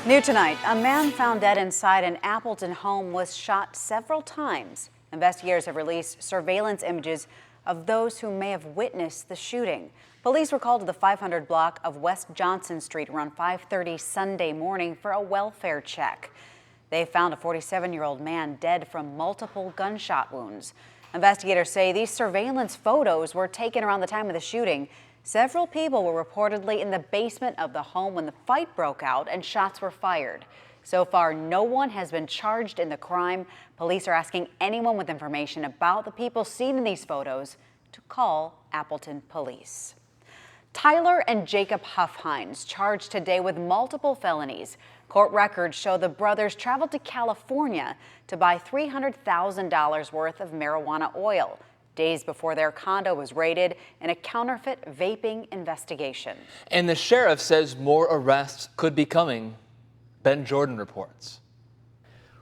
New tonight, a man found dead inside an Appleton home was shot several times. Investigators have released surveillance images of those who may have witnessed the shooting. Police were called to the 500 block of West Johnson Street around 5:30 Sunday morning for a welfare check. They found a 47-year-old man dead from multiple gunshot wounds. Investigators say these surveillance photos were taken around the time of the shooting. Several people were reportedly in the basement of the home when the fight broke out and shots were fired. So far, no one has been charged in the crime. Police are asking anyone with information about the people seen in these photos to call Appleton police. Tyler and Jacob Huffhines charged today with multiple felonies. Court records show the brothers traveled to California to buy $300,000 worth of marijuana oil days before their condo was raided in a counterfeit vaping investigation. And the sheriff says more arrests could be coming. Ben Jordan reports.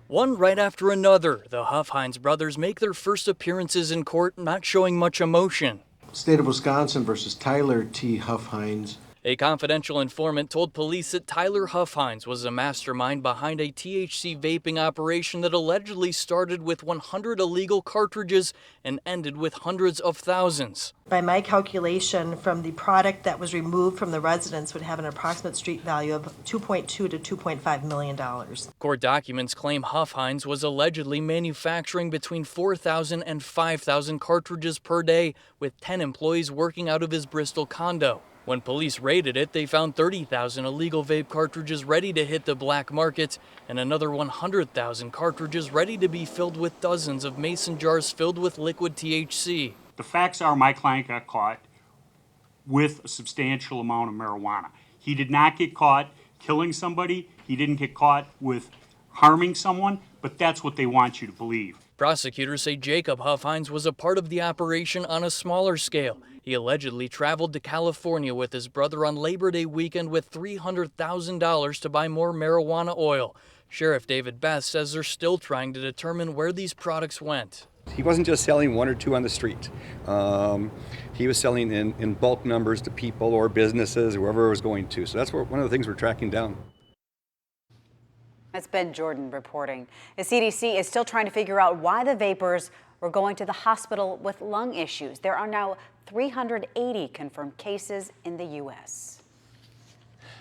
One right after another, the Huffhines brothers make their first appearances in court, not showing much emotion. State of Wisconsin versus Tyler T. Huffhines. A confidential informant told police that Tyler Huffhines was a mastermind behind a THC vaping operation that allegedly started with 100 illegal cartridges and ended with hundreds of thousands. By my calculation, from the product that was removed from the residence would have an approximate street value of $2.2 to $2.5 million. Court documents claim Huffhines was allegedly manufacturing between 4,000 and 5,000 cartridges per day, with 10 employees working out of his Bristol condo. When police raided it, they found 30,000 illegal vape cartridges ready to hit the black market and another 100,000 cartridges ready to be filled with dozens of mason jars filled with liquid THC. The facts are my client got caught with a substantial amount of marijuana. He did not get caught killing somebody. He didn't get caught with harming someone, but that's what they want you to believe. Prosecutors say Jacob Huffhines was a part of the operation on a smaller scale. He allegedly traveled to California with his brother on Labor Day weekend with $300,000 to buy more marijuana oil. Sheriff David Best says they're still trying to determine where these products went. He wasn't just selling one or two on the street. He was selling in bulk numbers to people or businesses, whoever it was going to. So that's one of the things we're tracking down. That's Ben Jordan reporting. The CDC is still trying to figure out why the vapors were going to the hospital with lung issues. There are now 380 confirmed cases in the U.S.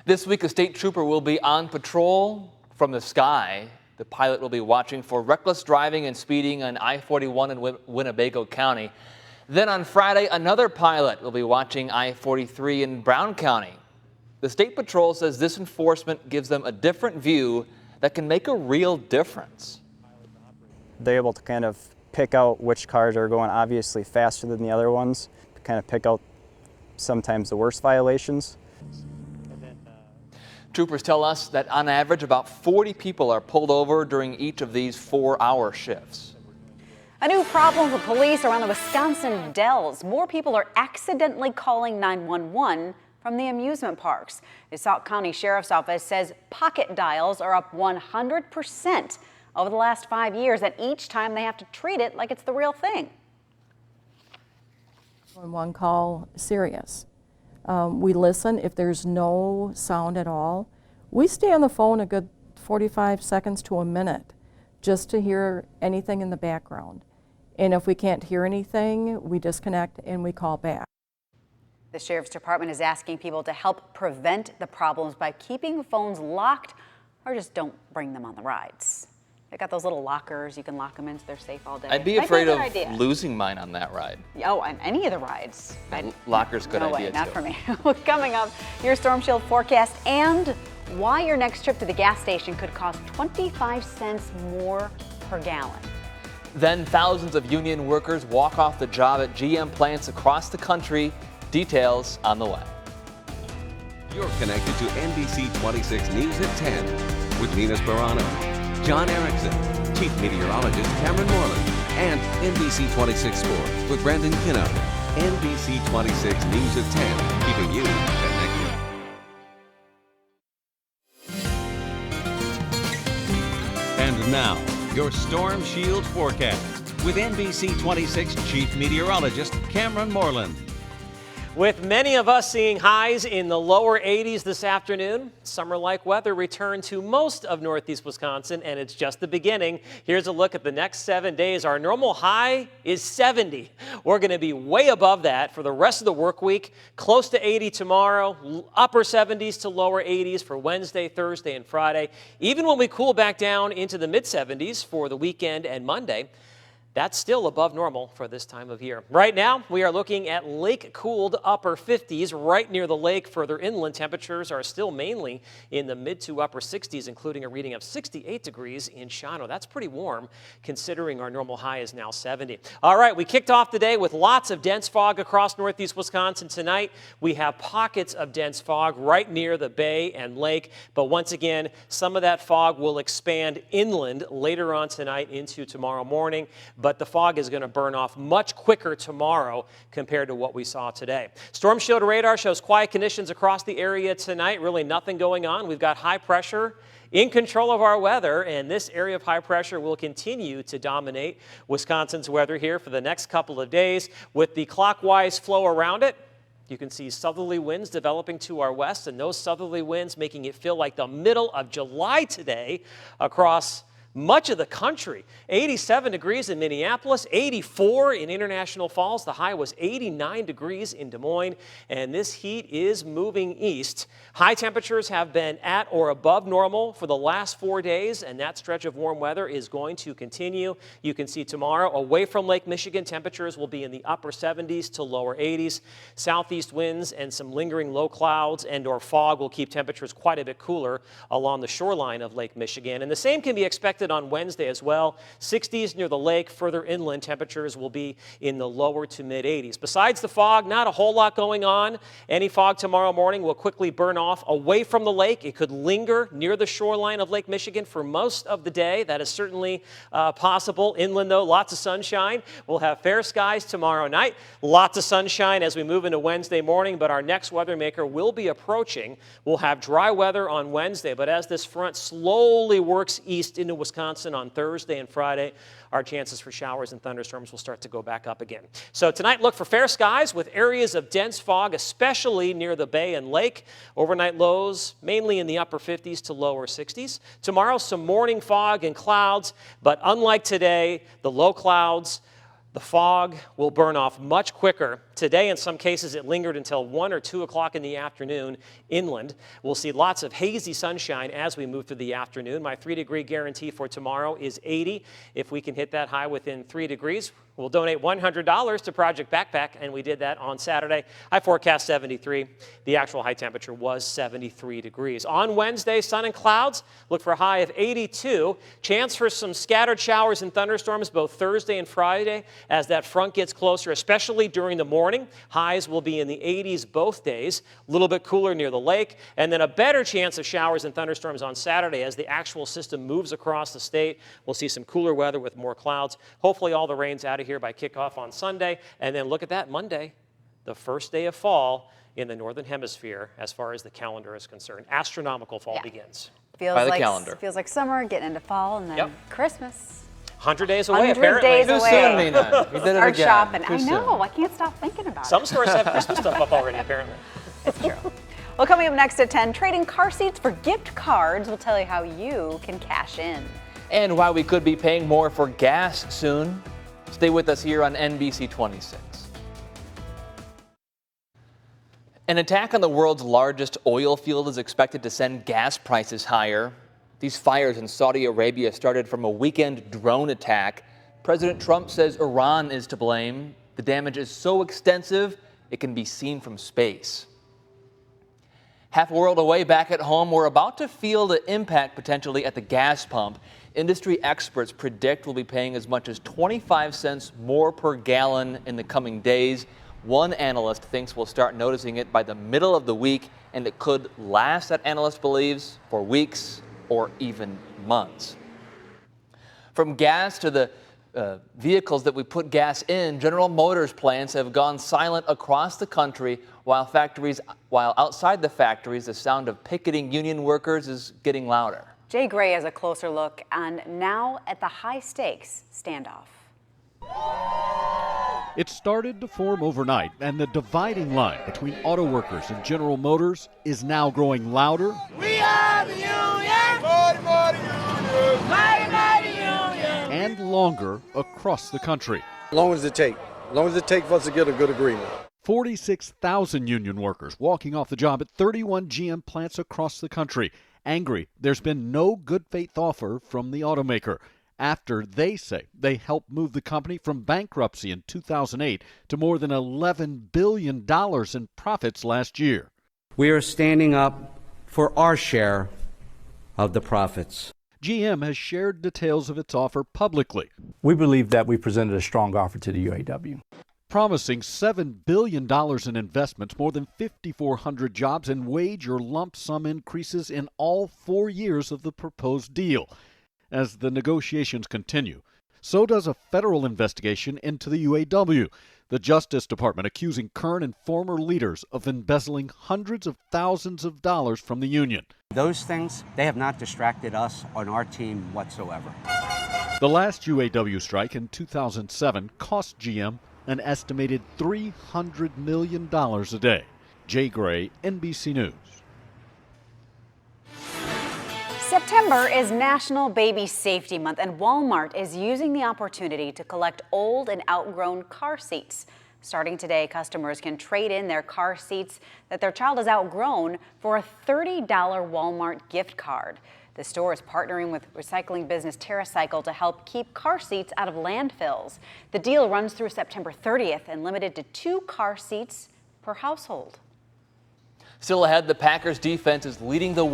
This week, a state trooper will be on patrol from the sky. The pilot will be watching for reckless driving and speeding on I-41 in Winnebago County. Then on Friday, another pilot will be watching I-43 in Brown County. The state patrol says this enforcement gives them a different view that can make a real difference. They're able to kind of pick out which cars are going obviously faster than the other ones, to kind of pick out sometimes the worst violations. Troopers tell us that on average about 40 people are pulled over during each of these 4-hour shifts. A new problem for police around the Wisconsin Dells. More people are accidentally calling 911 from the amusement parks. The Sauk County Sheriff's Office says pocket dials are up 100% over the last 5 years, and each time they have to treat it like it's the real thing. One call serious. We listen. If there's no sound at all, we stay on the phone a good 45 seconds to a minute just to hear anything in the background. And if we can't hear anything, we disconnect and we call back. The Sheriff's Department is asking people to help prevent the problems by keeping phones locked or just don't bring them on the rides. They got those little lockers. You can lock them in so they're safe all day. I'd be afraid of losing mine on that ride. Oh, on any of the rides. Locker's a good idea, not too. for me. Coming up, your Storm Shield forecast and why your next trip to the gas station could cost 25 cents more per gallon. Then thousands of union workers walk off the job at GM plants across the country. Details on the way. You're connected to NBC 26 News at 10 with Nina Sperano, John Erickson, Chief Meteorologist Cameron Moreland, and NBC 26 Sports with Brandon Kinnow. NBC 26 News at 10, keeping you connected. And now, your Storm Shield forecast with NBC 26 Chief Meteorologist Cameron Moreland. With many of us seeing highs in the lower 80s this afternoon, summer-like weather returned to most of northeast Wisconsin, and it's just the beginning. Here's a look at the next 7 days. Our normal high is 70. We're going to be way above that for the rest of the work week, close to 80 tomorrow, upper 70s to lower 80s for Wednesday, Thursday, and Friday. Even when we cool back down into the mid-70s for the weekend and Monday, that's still above normal for this time of year. Right now, we are looking at lake-cooled upper 50s right near the lake. Further inland, temperatures are still mainly in the mid to upper 60s, including a reading of 68 degrees in Shawano. That's pretty warm, considering our normal high is now 70. All right, we kicked off the day with lots of dense fog across northeast Wisconsin. Tonight, we have pockets of dense fog right near the bay and lake. But once again, some of that fog will expand inland later on tonight into tomorrow morning. But the fog is going to burn off much quicker tomorrow compared to what we saw today. Storm Shield radar shows quiet conditions across the area tonight. Really nothing going on. We've got high pressure in control of our weather, and this area of high pressure will continue to dominate Wisconsin's weather here for the next couple of days. With the clockwise flow around it, you can see southerly winds developing to our west, and those southerly winds making it feel like the middle of July today across much of the country. 87 degrees in Minneapolis, 84 in International Falls. The high was 89 degrees in Des Moines, and this heat is moving east. High temperatures have been at or above normal for the last 4 days, and that stretch of warm weather is going to continue. You can see tomorrow, away from Lake Michigan, temperatures will be in the upper 70s to lower 80s. Southeast winds and some lingering low clouds and or fog will keep temperatures quite a bit cooler along the shoreline of Lake Michigan. And the same can be expected on Wednesday as well. 60s near the lake. Further inland, temperatures will be in the lower to mid 80s. Besides the fog, not a whole lot going on. Any fog tomorrow morning will quickly burn off away from the lake. It could linger near the shoreline of Lake Michigan for most of the day. That is certainly possible. Inland, though, lots of sunshine. We'll have fair skies tomorrow night. Lots of sunshine as we move into Wednesday morning, but our next weather maker will be approaching. We'll have dry weather on Wednesday, but as this front slowly works east into Wisconsin on Thursday and Friday, our chances for showers and thunderstorms will start to go back up again. So tonight, look for fair skies with areas of dense fog, especially near the bay and lake. Overnight lows mainly in the upper 50s to lower 60s. Tomorrow, some morning fog and clouds, but unlike today, the low clouds, the fog will burn off much quicker. Today, in some cases, it lingered until 1 or 2 o'clock in the afternoon inland. We'll see lots of hazy sunshine as we move through the afternoon. My 3-degree guarantee for tomorrow is 80. If we can hit that high within 3 degrees, we'll donate $100 to Project Backpack, and we did that on Saturday. I forecast 73. The actual high temperature was 73 degrees. On Wednesday, sun and clouds. Look for a high of 82. Chance for some scattered showers and thunderstorms both Thursday and Friday as that front gets closer, especially during the morning. Highs will be in the 80s both days. A little bit cooler near the lake, and then a better chance of showers and thunderstorms on Saturday as the actual system moves across the state. We'll see some cooler weather with more clouds. Hopefully all the rain's out of here by kickoff on Sunday, and then look at that Monday, the first day of fall in the Northern Hemisphere as far as the calendar is concerned. Astronomical fall begins. Feels like summer, getting into fall, and then Christmas. 100 days away, 100 apparently. days Too away. soon, Nina. You did it Start again. shopping. Too I know. soon. I can't stop thinking about Some it. stores have Christmas stuff up already, apparently. It's true. Well, coming up next at 10, trading car seats for gift cards. We'll tell you how you can cash in. And why we could be paying more for gas soon. Stay with us here on NBC 26. An attack on the world's largest oil field is expected to send gas prices higher. These fires in Saudi Arabia started from a weekend drone attack. President Trump says Iran is to blame. The damage is so extensive, it can be seen from space. Half a world away back at home, we're about to feel the impact potentially at the gas pump. Industry experts predict we'll be paying as much as 25 cents more per gallon in the coming days. One analyst thinks we'll start noticing it by the middle of the week, and it could last, that analyst believes, for weeks or even months. From gas to the vehicles that we put gas in, General Motors plants have gone silent across the country, while outside the factories, the sound of picketing union workers is getting louder. Jay Gray has a closer look on now at the high-stakes standoff. It started to form overnight, and the dividing line between auto workers and General Motors is now growing louder. We are the union! Mighty, mighty union! Mighty, mighty union! And longer across the country. Long as it takes. Long as it takes for us to get a good agreement. 46,000 union workers walking off the job at 31 GM plants across the country. Angry there's been no good faith offer from the automaker after they say they helped move the company from bankruptcy in 2008 to more than $11 billion in profits last year. We are standing up for our share of the profits. GM has shared details of its offer publicly. We believe that we presented a strong offer to the UAW. Promising $7 billion in investments, more than 5,400 jobs, and wage or lump sum increases in all 4 years of the proposed deal. As the negotiations continue, so does a federal investigation into the UAW. The Justice Department accusing current and former leaders of embezzling hundreds of thousands of dollars from the union. Those things, they have not distracted us on our team whatsoever. The last UAW strike in 2007 cost GM an estimated $300 million a day. Jay Gray, NBC News. September is National Baby Safety Month, and Walmart is using the opportunity to collect old and outgrown car seats. Starting today, customers can trade in their car seats that their child has outgrown for a $30 Walmart gift card. The store is partnering with recycling business TerraCycle to help keep car seats out of landfills. The deal runs through September 30th and limited to 2 car seats per household. Still ahead, the Packers defense is leading the way.